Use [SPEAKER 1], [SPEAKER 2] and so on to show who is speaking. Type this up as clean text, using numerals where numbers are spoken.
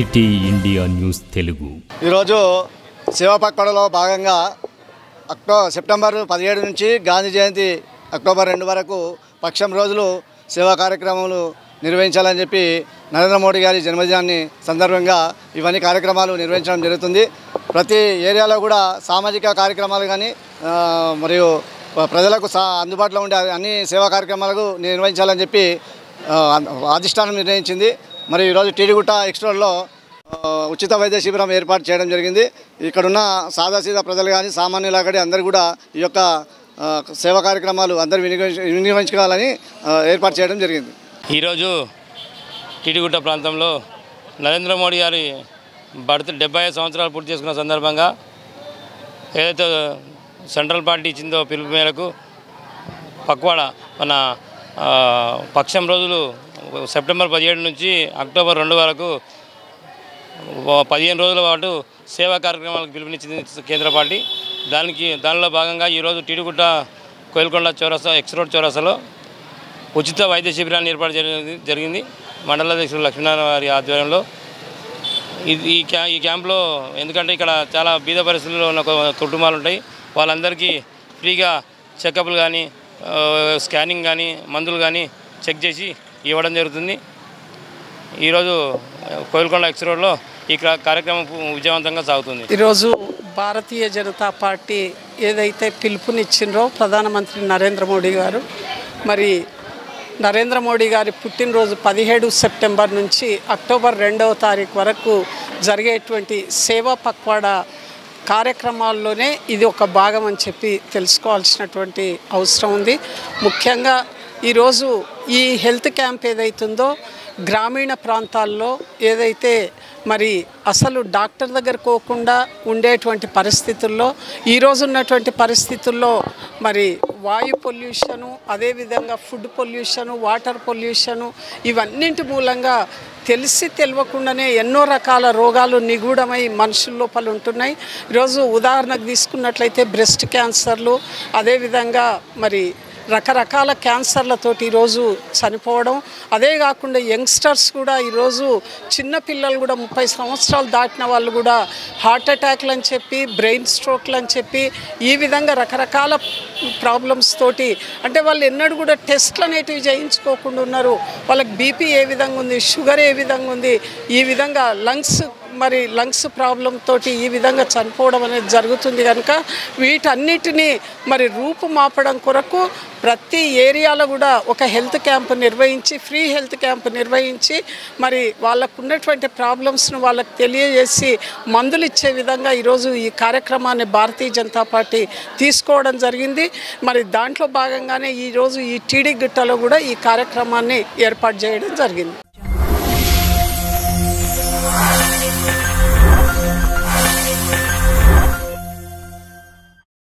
[SPEAKER 1] City India news Telugu
[SPEAKER 2] ఈరోజు సేవా పక్వాడలో భాగంగా సెప్టెంబర్ 17 నుంచి గాంధీ జయంతి అక్టోబర్ 2 వరకు పక్షం రోజులు సేవా కార్యక్రమాలు నిర్వహించాలని చెప్పి నరేంద్ర మోడీ గారి జన్మదినాన్ని సందర్భంగా ఇవన్నీ కార్యక్రమాలు నిర్వహించడం జరుగుతుంది. ప్రతి ఏరియాలో కూడా సామాజిక కార్యక్రమాలు కానీ మరియు ప్రజలకు అందుబాటులో ఉండే అన్ని సేవా కార్యక్రమాలకు నిర్వహించాలని చెప్పి అధిష్టానం నిర్ణయించింది. మరి ఈరోజు టీడీగుట్ట ఎక్స్ట్రోల్లో ఉచిత వైద్య శిబిరం ఏర్పాటు చేయడం జరిగింది. ఇక్కడున్న సాదాసీదా ప్రజలు కానీ సామాన్యులు కానీ అందరూ కూడా ఈ యొక్క సేవా కార్యక్రమాలు అందరూ వినియోగించుకోవాలని ఏర్పాటు చేయడం జరిగింది.
[SPEAKER 3] ఈరోజు టీడీగుట్ట ప్రాంతంలో నరేంద్ర మోడీ గారి బర్త్ 75 సంవత్సరాలు పూర్తి చేసుకున్న సందర్భంగా ఏదైతే సెంట్రల్ పార్టీ ఇచ్చిందో పిలుపు మేరకు పక్వాడ మన పక్షం రోజులు సెప్టెంబర్ 17 నుంచి అక్టోబర్ 2 వరకు 15 రోజుల పాటు సేవా కార్యక్రమాలకు పిలుపునిచ్చింది కేంద్ర పార్టీ. దానిలో భాగంగా ఈరోజు టీడీగుట్ట కోయిల్కొండ చౌరస్తా ఎక్స్ రోడ్ చౌరస్తాలో ఉచిత వైద్య శిబిరాన్ని ఏర్పాటు జరిగింది. మండల అధ్యక్షుడు లక్ష్మీనారాయణ వారి ఆధ్వర్యంలో. ఈ క్యాంప్లో ఎందుకంటే ఇక్కడ చాలా బీద పరిస్థితుల్లో ఉన్న కుటుంబాలు ఉంటాయి, వాళ్ళందరికీ ఫ్రీగా చెకప్లు కానీ స్కానింగ్ కానీ మందులు కానీ చెక్ చేసి ఇవ్వడం జరుగుతుంది. ఈరోజు కోయిల్కొండ ఎక్స్ రోడ్లో ఈ కార్యక్రమం విజయవంతంగా సాగుతుంది.
[SPEAKER 4] ఈరోజు భారతీయ జనతా పార్టీ ఏదైతే పిలుపునిచ్చిండ్రో ప్రధానమంత్రి నరేంద్ర మోడీ గారు, మరి నరేంద్ర మోడీ గారి పుట్టినరోజు 17 సెప్టెంబర్ నుంచి అక్టోబర్ 2వ తారీఖు వరకు జరిగేటువంటి సేవా పక్వాడా కార్యక్రమాల్లోనే ఇది ఒక భాగం అని చెప్పి తెలుసుకోవాల్సినటువంటి అవసరం ఉంది. ముఖ్యంగా ఈరోజు ఈ హెల్త్ క్యాంప్ ఏదైతుందో గ్రామీణ ప్రాంతాల్లో ఏదైతే మరి అసలు డాక్టర్ దగ్గర పోకుండా ఉండేటువంటి పరిస్థితుల్లో ఈరోజు ఉన్నటువంటి పరిస్థితుల్లో మరి వాయు పొల్యూషను, అదేవిధంగా ఫుడ్ పొల్యూషను, వాటర్ పొల్యూషను, ఇవన్నింటి మూలంగా తెలిసి తెలియకుండానే ఎన్నో రకాల రోగాలు నిగూఢమై మనుషుల లోపల ఉంటున్నాయి. ఈరోజు ఉదాహరణకు తీసుకున్నట్లయితే బ్రెస్ట్ క్యాన్సర్లు, అదేవిధంగా మరి రకరకాల క్యాన్సర్లతోటి ఈరోజు చనిపోవడం, అదే కాకుండా యంగ్స్టర్స్ కూడా ఈరోజు చిన్నపిల్లలు కూడా 30 సంవత్సరాలు దాటిన వాళ్ళు కూడా హార్ట్ అటాక్లు అని చెప్పి, బ్రెయిన్ స్ట్రోక్లు అని చెప్పి, ఈ విధంగా రకరకాల ప్రాబ్లమ్స్ తోటి అంటే వాళ్ళు ఎన్నడూ కూడా టెస్ట్లు అనేటివి చేయించుకోకుండా ఉన్నారు. వాళ్ళకి బీపీ ఏ విధంగా ఉంది, షుగర్ ఏ విధంగా ఉంది, ఈ విధంగా లంగ్స్ ప్రాబ్లం తోటి ఈ విధంగా చనిపోవడం అనేది జరుగుతుంది. కనుక వీటన్నిటినీ మరి రూపుమాపడం కొరకు ప్రతి ఏరియాలో కూడా ఒక హెల్త్ క్యాంప్ నిర్వహించి, ఫ్రీ హెల్త్ క్యాంప్ నిర్వహించి మరి వాళ్ళకు ఉన్నటువంటి ప్రాబ్లమ్స్ను వాళ్ళకు తెలియజేసి మందులు ఇచ్చే విధంగా ఈరోజు ఈ కార్యక్రమాన్ని భారతీయ జనతా పార్టీ తీసుకోవడం జరిగింది. మరి దాంట్లో భాగంగానే ఈరోజు ఈ టీడీగుట్టలో కూడా ఈ కార్యక్రమాన్ని ఏర్పాటు చేయడం జరిగింది.